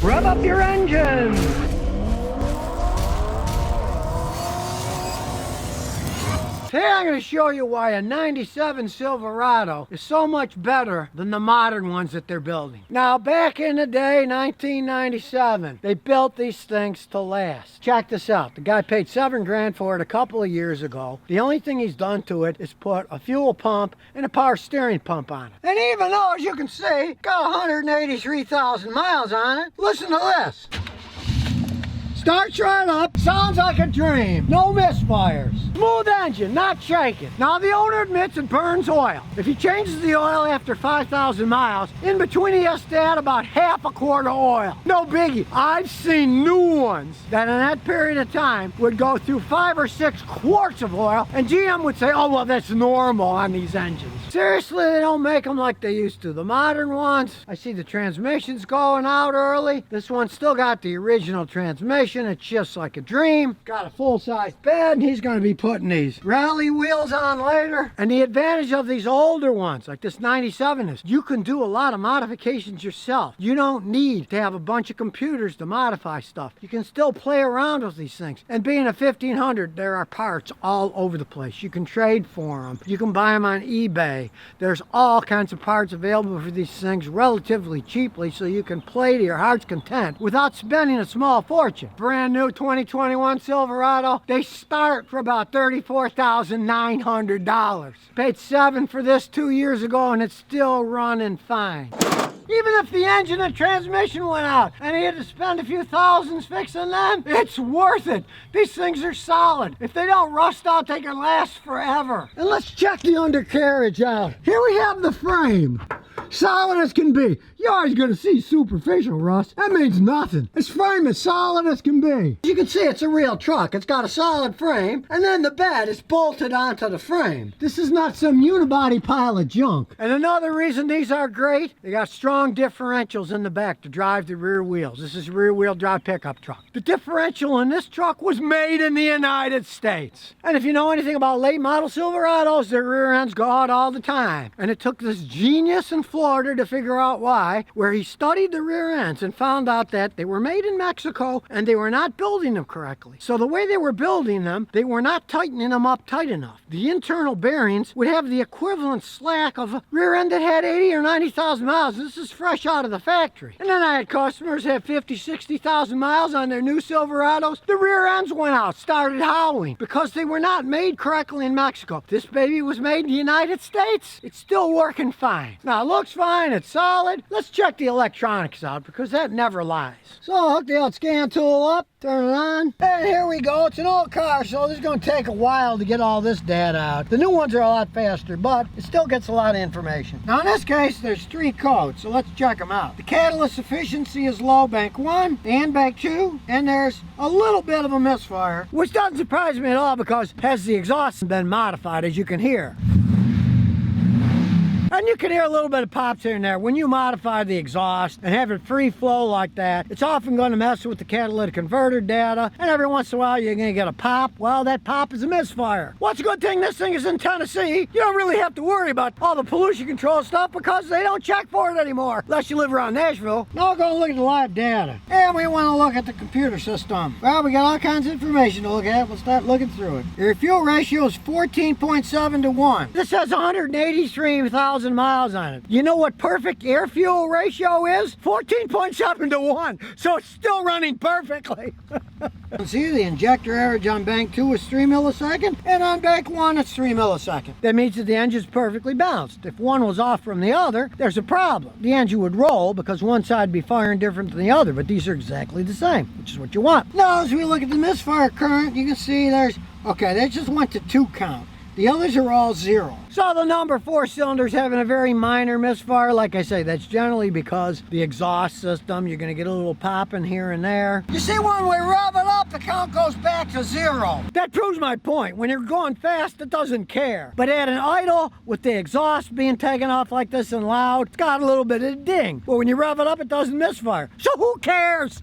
Rev up your engines! Today I'm going to show you why a 97 Silverado is so much better than the modern ones that they're building. Now, back in the day, 1997, they built these things to last. Check this out. The guy paid $7 grand for it a couple of years ago. The only thing he's done to it is put a fuel pump and a power steering pump on it. And even though, as you can see, got 183,000 miles on it, listen to this. Starts right up, sounds like a dream, no misfires. Smooth engine, not shaking. Now the owner admits it burns oil. If he changes the oil after 5,000 miles, in between he has to add about half a quart of oil. No biggie. I've seen new ones that in that period of time would go through 5 or 6 quarts of oil, and GM would say, oh, well, that's normal on these engines. Seriously, they don't make them like they used to. The modern ones, I see the transmission's going out early. This one's still got the original transmission. It shifts like a dream. Got a full-size bed, and he's going to be putting these rally wheels on later. And the advantage of these older ones, like this 97 is, you can do a lot of modifications yourself. You don't need to have a bunch of computers to modify stuff. You can still play around with these things. And being a 1500, there are parts all over the place. You can trade for them. You can buy them on eBay. There's all kinds of parts available for these things relatively cheaply, so you can play to your heart's content without spending a small fortune. Brand new 2021 Silverado, they start for about $34,900. Paid $7 for this 2 years ago, and it's still running fine. Even if the engine and transmission went out and he had to spend a few thousands fixing them, it's worth it. These things are solid. If they don't rust out, they can last forever. And let's check the undercarriage out. Here we have the frame. Solid as can be. You're always going to see superficial rust. That means nothing. This frame is solid as can be. You can see it's a real truck. It's got a solid frame, and then the bed is bolted onto the frame. This is not some unibody pile of junk. And another reason these are great, they got strong differentials in the back to drive the rear wheels. This is a rear wheel drive pickup truck. The differential in this truck was made in the United States. And if you know anything about late model Silverados, their rear ends go out all the time. And it took this genius in Florida to figure out why, where he studied the rear ends and found out that they were made in Mexico and they were not building them correctly. So the way they were building them, they were not tightening them up tight enough. The internal bearings would have the equivalent slack of a rear end that had 80 or 90,000 miles. This is fresh out of the factory. And then I had customers have 50, 60,000 miles on their new Silverados. The rear ends went out, started howling because they were not made correctly in Mexico. This baby was made in the United States. It's still working fine. Now, it looks fine, it's solid. Let's check the electronics out because that never lies. So I'll hook the old scan tool up, turn it on, and here we go. It's an old car, so this is going to take a while to get all this data out. The new ones are a lot faster, but it still gets a lot of information. Now in this case, there's 3 codes, so let's check them out. The catalyst efficiency is low, bank 1 and bank 2, and there's a little bit of a misfire, which doesn't surprise me at all because has the exhaust been modified, as you can hear. And you can hear a little bit of pops here and there. When you modify the exhaust and have it free flow like that, it's often going to mess with the catalytic converter data, and every once in a while you're going to get a pop. Well, that pop is a misfire. What's a good thing this thing is in Tennessee? You don't really have to worry about all the pollution control stuff because they don't check for it anymore, unless you live around Nashville. Now we're going to look at the live data. And we want to look at the computer system. Well, we got all kinds of information to look at. We'll start looking through it. Your fuel ratio is 14.7 to 1. This has 183,000 miles on it. You know what perfect air fuel ratio is? 14.7 to 1. So it's still running perfectly. See, the injector average on bank 2 is 3 milliseconds, and on bank 1 it's 3 milliseconds. That means that the engine's perfectly balanced. If one was off from the other, there's a problem. The engine would roll because one side would be firing different than the other, but these are exactly the same, which is what you want. Now, as we look at the misfire current, you can see there's, okay, they just went to 2 count. The others are all 0. So the number 4 cylinder's having a very minor misfire. Like I say, that's generally because the exhaust system, you're going to get a little popping here and there. You see, when we rev it up, the count goes back to 0. That proves my point. When you're going fast, it doesn't care. But at an idle, with the exhaust being taken off like this and loud, it's got a little bit of a ding. But when you rev it up, it doesn't misfire. So who cares?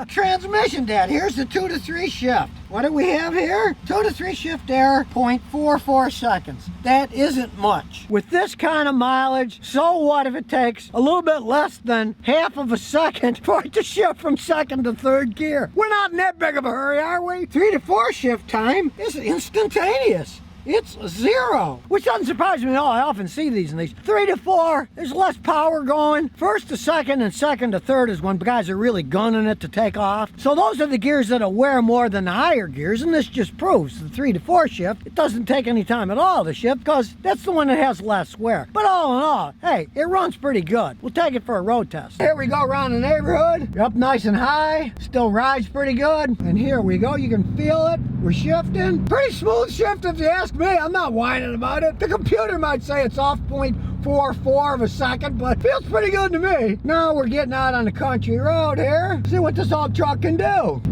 Transmission data. Here's the 2 to 3 shift. What do we have here? 2 to 3 shift error, 0.44 seconds. that isn't much. With this kind of mileage, so what if it takes a little bit less than half of a second for it to shift from second to third gear? We're not in that big of a hurry, are we? 3 to 4 shift time is instantaneous. It's 0, which doesn't surprise me at all. I often see these in these. 3 to 4, there's less power going. First to second and second to third is when guys are really gunning it to take off. So those are the gears that'll wear more than the higher gears, and this just proves the 3 to 4 shift, it doesn't take any time at all to shift because that's the one that has less wear. But all in all, hey, it runs pretty good. We'll take it for a road test. Here we go around the neighborhood. Up nice and high, still rides pretty good. And here we go, you can feel it. We're shifting. Pretty smooth shift if you ask me. I'm not whining about it. The computer might say it's off 0.44 of a second, but feels pretty good to me. Now we're getting out on the country road here. See what this old truck can do.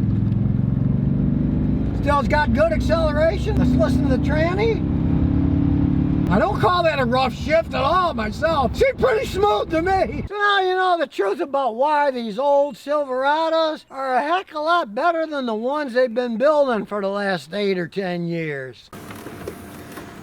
Still's got good acceleration. Let's listen to the tranny. I don't call that a rough shift at all myself. Seemed pretty smooth to me. So now you know the truth about why these old Silverados are a heck of a lot better than the ones they've been building for the last 8 or 10 years.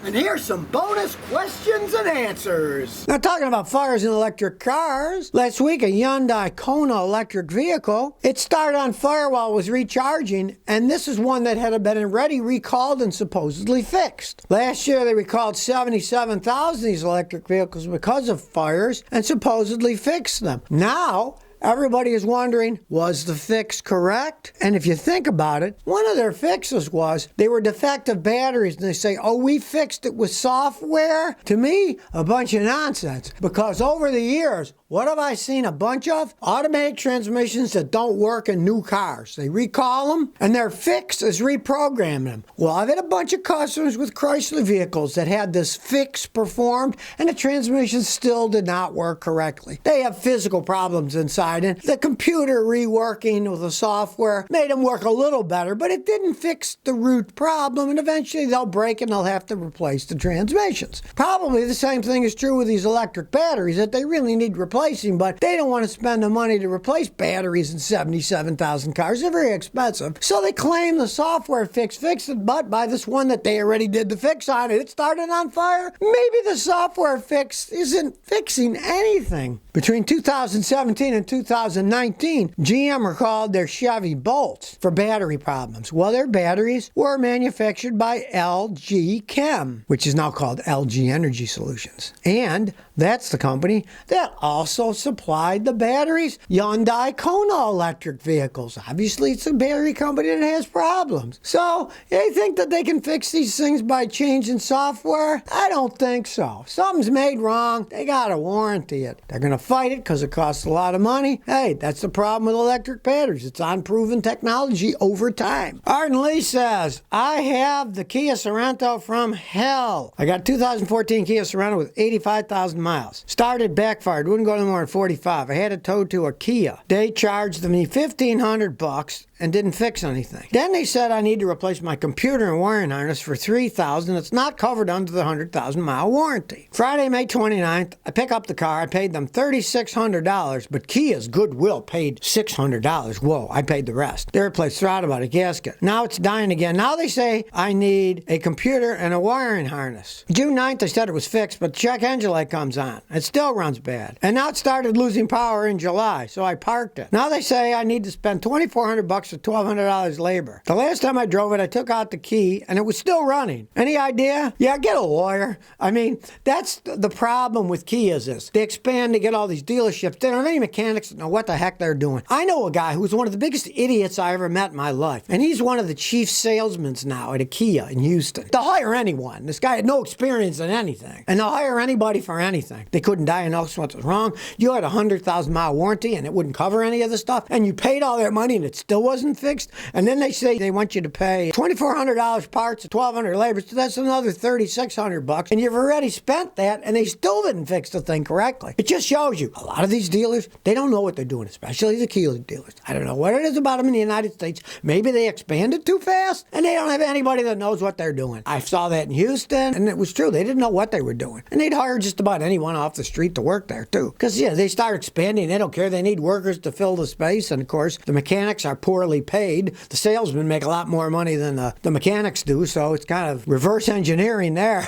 And here's some bonus questions and answers. Now, talking about fires in electric cars, last week a Hyundai Kona electric vehicle, it started on fire while it was recharging, and this is one that had been already recalled and supposedly fixed. Last year they recalled 77,000 of these electric vehicles because of fires and supposedly fixed them. Now, everybody is wondering, was the fix correct? And if you think about it, one of their fixes was they were defective batteries, and they say, oh, we fixed it with software? To me, a bunch of nonsense. Because over the years, what have I seen a bunch of? Automatic transmissions that don't work in new cars. They recall them, and their fix is reprogramming them. Well, I've had a bunch of customers with Chrysler vehicles that had this fix performed, and the transmission still did not work correctly. They have physical problems inside. And the computer reworking with the software made them work a little better, but it didn't fix the root problem, and eventually they'll break and they'll have to replace the transmissions. Probably the same thing is true with these electric batteries, that they really need replacing, but they don't want to spend the money to replace batteries in 77,000 cars. They're very expensive. So they claim the software fixed it, but by this one that they already did the fix on, it started on fire. Maybe the software fix isn't fixing anything. Between 2017 and 2019, GM recalled their Chevy Bolts for battery problems. Well, their batteries were manufactured by LG Chem, which is now called LG Energy Solutions. And that's the company that also supplied the batteries Hyundai Kona electric vehicles. Obviously, it's a battery company that has problems. So, they think that they can fix these things by changing software? I don't think so. If something's made wrong, they gotta warranty it. They're gonna fight it because it costs a lot of money. Hey, that's the problem with electric batteries. It's unproven technology over time. Arden Lee says, I have the Kia Sorento from hell. I got a 2014 Kia Sorento with 85,000 miles. Started backfired, wouldn't go no more than 45. I had it towed to a Kia. They charged me $1,500 and didn't fix anything. Then they said I need to replace my computer and wiring harness for $3,000. It's not covered under the 100,000 mile warranty. Friday, May 29th, I pick up the car. I paid them $3,600, but Kia's Goodwill paid $600. Whoa, I paid the rest. They replaced throttle body, gasket. Now it's dying again. Now they say I need a computer and a wiring harness. June 9th, they said it was fixed, but check engine light comes on. It still runs bad. And now it started losing power in July, so I parked it. Now they say I need to spend $2,400 for $1,200 labor. The last time I drove it, I took out the key, and it was still running. Any idea? Yeah, get a lawyer. I mean, that's the problem with Kias is they expand to get all these dealerships. They don't have any mechanics that know what the heck they're doing. I know a guy who's one of the biggest idiots I ever met in my life, and he's one of the chief salesmen now at a Kia in Houston. They'll hire anyone. This guy had no experience in anything, and they'll hire anybody for anything. They couldn't diagnose what was wrong. You had a 100,000 mile warranty, and it wouldn't cover any of the stuff, and you paid all that money, and it still wasn't fixed. And then they say they want you to pay $2,400 parts, $1,200 labor, so that's another $3,600, and you've already spent that, and they still didn't fix the thing correctly. It just shows you a lot of these dealers, they don't know what they're doing, especially the Kia dealers. I don't know what it is about them in the United States. Maybe they expanded too fast, and they don't have anybody that knows what they're doing. I saw that in Houston, and it was true. They didn't know what they were doing. And they'd hire just about anyone off the street to work there, too. Because, yeah, they start expanding. They don't care. They need workers to fill the space, and, of course, the mechanics are poor poorly paid. The salesmen make a lot more money than the mechanics do, so it's kind of reverse engineering there.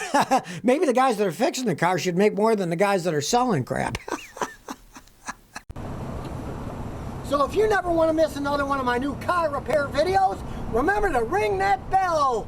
Maybe the guys that are fixing the car should make more than the guys that are selling crap. So if you never want to miss another one of my new car repair videos, remember to ring that bell.